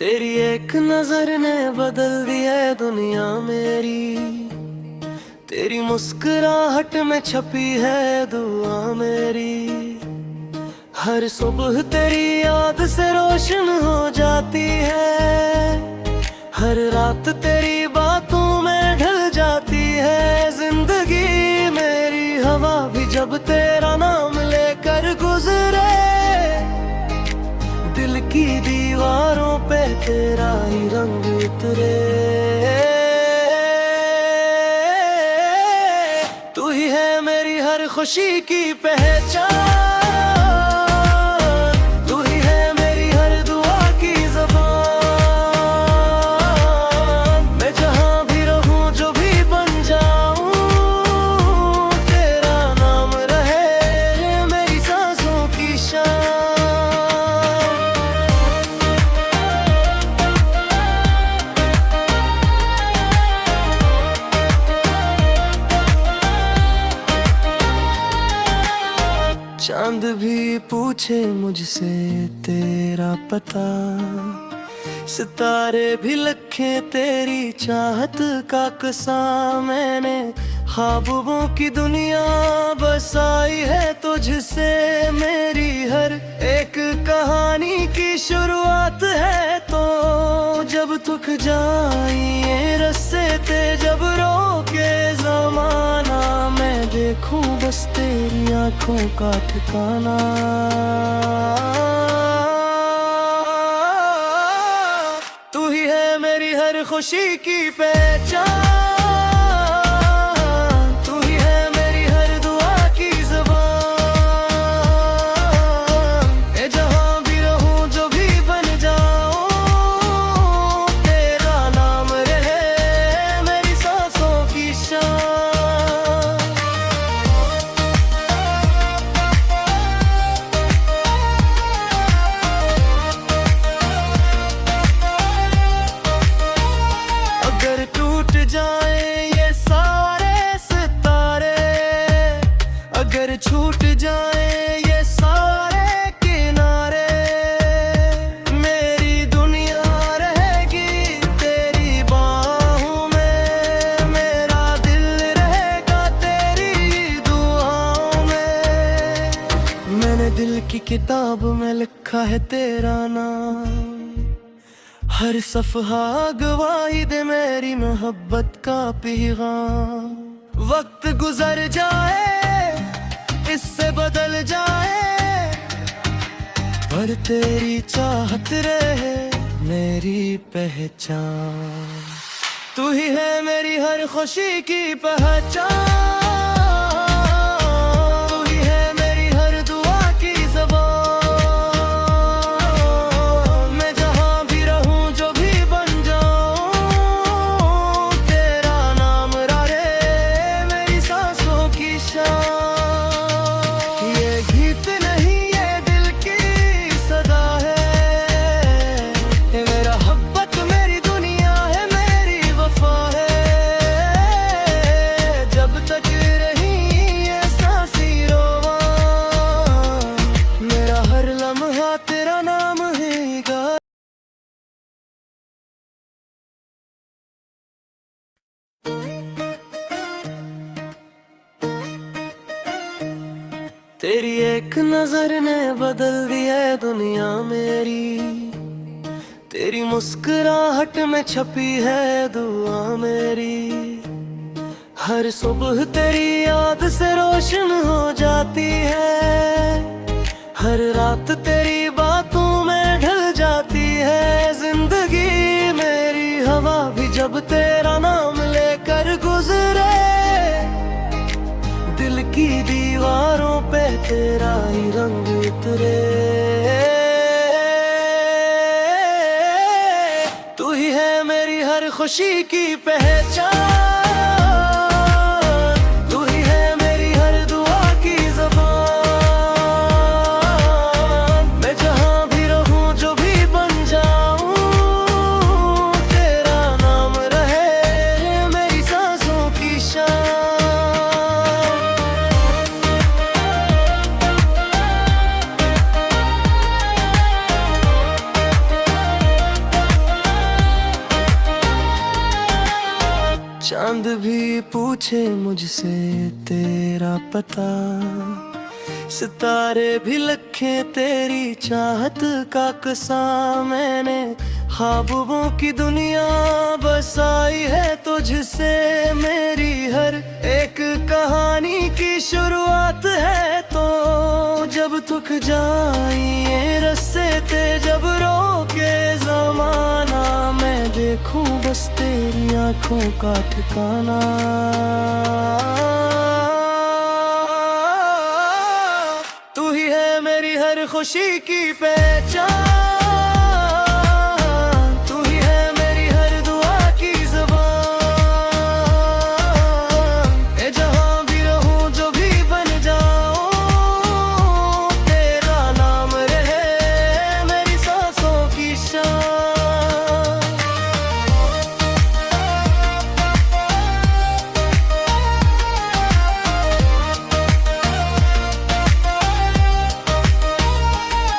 तेरी एक नजर ने बदल दी है दुनिया मेरी। तेरी मुस्कुराहट में छपी है दुआ मेरी। हर सुबह तेरी याद से रोशन हो जाती है। हर रात तेरी बातों में ढल जाती है जिंदगी मेरी। हवा भी जब तेरा नाम लेकर गुजरे, दिल की दीवारों पे तेरा ही रंग उतरे। तू ही है मेरी हर खुशी की पहचान। तू ही है मेरी हर दुआ की ज़बान। मैं जहाँ भी रहूं जो भी बन जाऊं, तेरा नाम रहे मेरी सांसों की शान। चांद भी पूछे मुझसे तेरा पता, सितारे भी लखे तेरी चाहत का कसा। मैंने ख्वाबों की दुनिया बसाई है तुझसे। मेरी हर एक कहानी की शुरुआत है तो जब थक जाए ये रस्ते थे, जब रोके ज़माना मैं देखूं बस तेरी आंखों का ठिकाना। तू ही है मेरी हर खुशी की पहचान। तू ही है मेरी हर दुआ की ज़बान। मैं जहाँ भी रहूं जो भी बन जाऊं, तेरा नाम रहे मेरी सांसों की शान। अगर टूट जाए ये सारे सितारे, अगर छूट जाए ये सारे किनारे, मेरी दुनिया रहेगी तेरी बाहों में। मेरा दिल रहेगा तेरी दुआओं में। मैंने दिल की किताब में लिखा है तेरा नाम। हर सफ़हा गवाही दे मेरी मोहब्बत का पैगाम। वक्त गुजर जाए इससे बदल जाए, पर तेरी चाहत रहे मेरी पहचान। तू ही है मेरी हर खुशी की पहचान। तू ही है मेरी हर दुआ की ज़बान। मैं जहाँ भी रहूं जो भी बन जाऊं, तेरा नाम रहे मेरी सांसों की शान। ये गीत नहीं ये दिल की सदा है। ये मेरा मोहब्बत मेरी दुनिया है, मेरी वफा है। जब तक रही ये सांसें रोवां, मेरा हर लम्हा तेरा नाम है गा। तेरी एक नजर ने बदल दी है दुनिया मेरी। तेरी मुस्कुराहट में छपी है दुआ मेरी। हर सुबह तेरी याद से रोशन हो जाती है। हर रात तेरी बातों में ढल जाती है जिंदगी मेरी। हवा भी जब तेरा नाम लेकर गुजरे, दिल की दीवारों पे तेरा ही रंग उतरे। तू ही है मेरी हर खुशी की पहचान। तू ही है मेरी हर दुआ की ज़बान। मैं जहाँ भी रहूं जो भी बन जाऊं, तेरा नाम रहे मेरी सांसों की शान। पूछे मुझसे तेरा पता, सितारे भी लखे तेरी चाहत का कसा। मैंने ख्वाबों की दुनिया बसाई है तुझसे, मेरी हर एक कहानी की शुरुआत है। तो जब थक जाई ये रस्से ते, जब रोके जमाना, मैं देखूं बस तेरी आंखों का ठिकाना। तू ही है मेरी हर खुशी की पहचान, तू ही है मेरी हर दुआ की ज़बान। ए जहां भी रहूं जो भी बन जाऊं, तेरा नाम रहे मेरी सांसों की शान।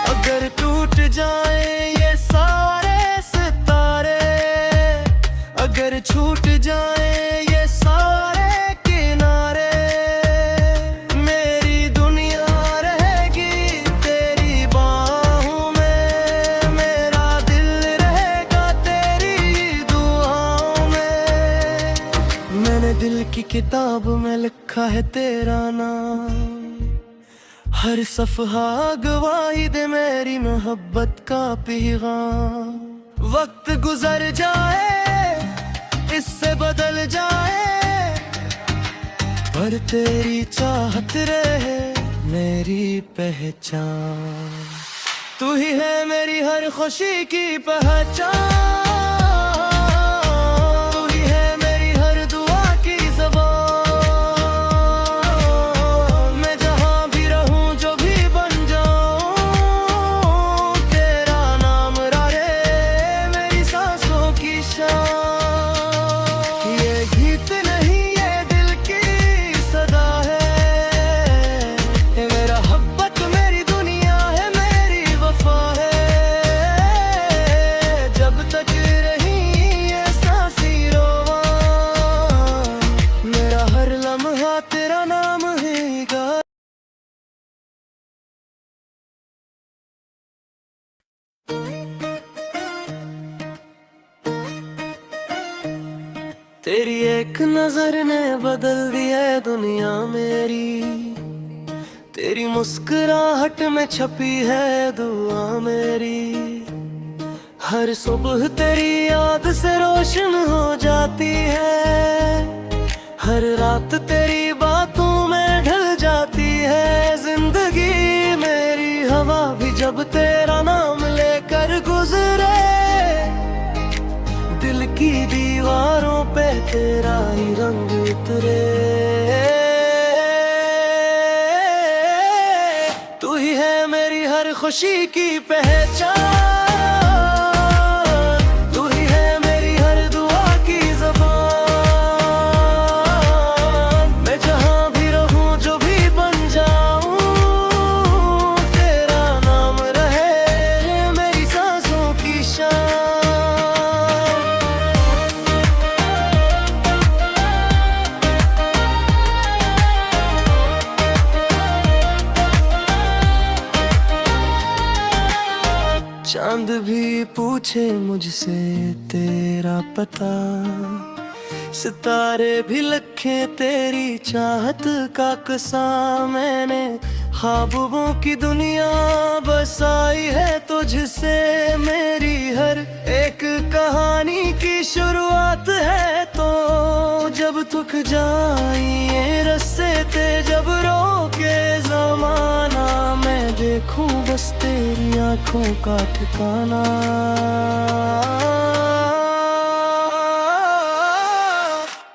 अगर टूट जाए ये सारे सितारे, अगर छूट जाए ये सारे किनारे, मेरी दुनिया रहेगी तेरी बाहों में, मेरा दिल रहेगा तेरी दुआओं में। मैंने दिल की किताब में लिखा है तेरा नाम, हर सफ़हा गवाही दे मेरी मोहब्बत का पैगाम। वक्त गुजर जाए इससे बदल जाए, पर तेरी चाहत रहे मेरी पहचान। तू ही है मेरी हर खुशी की पहचान, तू ही है मेरी हर दुआ की ज़बान। तेरा नाम है गा। तेरी एक नजर ने बदल दिया दुनिया मेरी, तेरी मुस्कुराहट में छपी है दुआ मेरी। हर सुबह तेरी याद से रोशन हो जाती है, हर रात तेरी बातों में ढल जाती है। जिंदगी मेरी हवा भी जब तेरा नाम लेकर गुजरे, दिल की दीवारों पे तेरा ही रंग उतरे। तू ही है मेरी हर खुशी की पहचान, चांद भी पूछे मुझसे तेरा पता, सितारे भी लखे तेरी चाहत का कसा। मैंने ख्वाबों की दुनिया बसाई है तुझसे, मेरी हर एक कहानी की शुरुआत है। तो जब थक जाई ये रस्से ते, जब रोके जमाना, मैं देखूं बस तेरी आंखों का ठिकाना।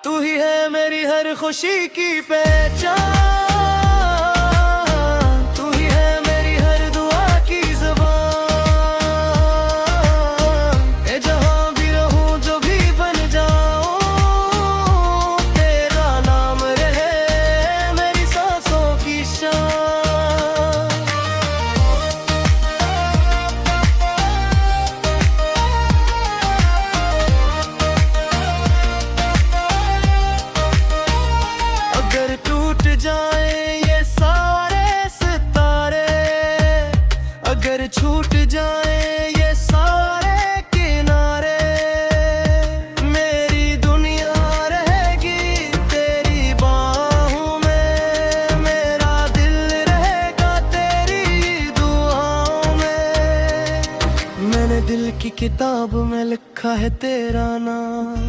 तू ही है मेरी हर खुशी की पहचान, तू ही है मेरी हर दुआ की ज़बान। ए जहां भी रहूं जो भी बन जाऊं, तेरा नाम रहे मेरी सांसों की शान। जाए ये सारे किनारे, मेरी दुनिया रहेगी तेरी बाहों में, मेरा दिल रहेगा तेरी दुआओं में। मैंने दिल की किताब में लिखा है तेरा नाम,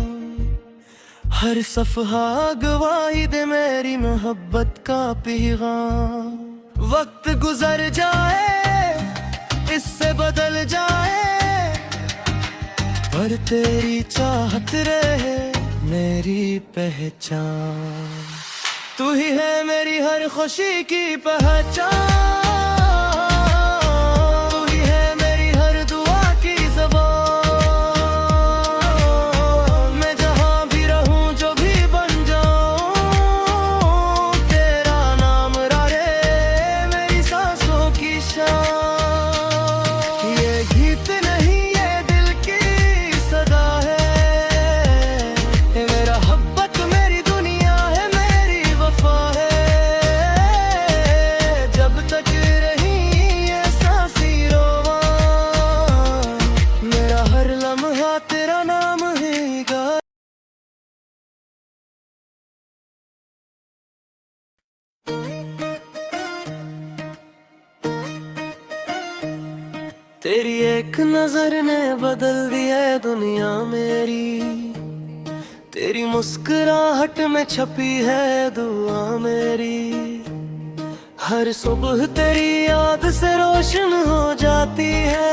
हर सफ़हा गवाही दे मेरी मोहब्बत का पैगाम। वक्त गुजर जाए इससे बदल जाए, पर तेरी चाहत रहे मेरी पहचान। तू ही है मेरी हर खुशी की पहचान, तू ही है मेरी हर दुआ की ज़बान। मैं जहाँ भी रहूँ जो भी बन जाऊँ, तेरा नाम रहे मेरी सांसों की शान। ये गीत नहीं ये दिल की सदा है, मेरा मोहब्बत मेरी दुनिया है मेरी वफा है। जब तक रही ये सांसी रोवा, मेरा हर लम्हा तेरा नाम है गा। तेरी एक नजर ने बदल दिया है दुनिया मेरी, तेरी मुस्कुराहट में छपी है दुआ मेरी। हर सुबह तेरी याद से रोशन हो जाती है,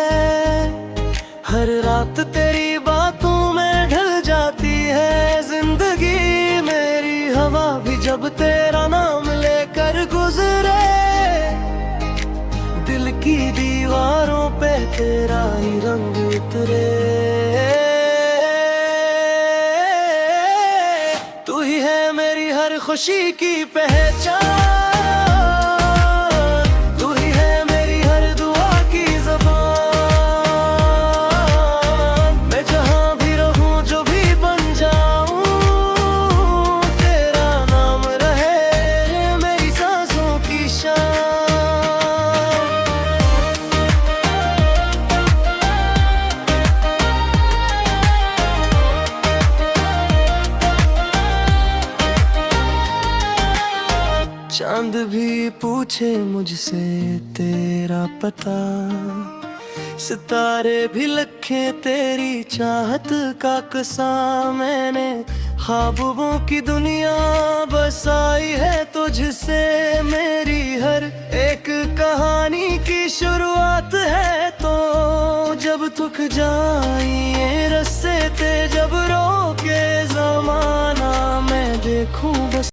हर रात तेरी बातों में ढल जाती है जिंदगी मेरी। हवा भी जब तेरा नाम लेकर गुजरे, दिल की दीवारों पे तेरा ही रंग उतरे। तू ही है मेरी हर खुशी की पहचान, तू ही है मेरी हर दुआ की ज़बान। मैं जहाँ भी रहूँ जो भी बन जाऊँ, तेरा नाम रहे मेरी सांसों की शान। चांद भी पूछे मुझसे तेरा पता, सितारे भी लखे तेरी चाहत का कसा। मैंने ख्वाबों की दुनिया बसाई है तुझसे, मेरी हर एक कहानी की शुरुआत है। तो जब थक जाई ये रस्ते ते, जब रोके ज़माना मैं देखूं बस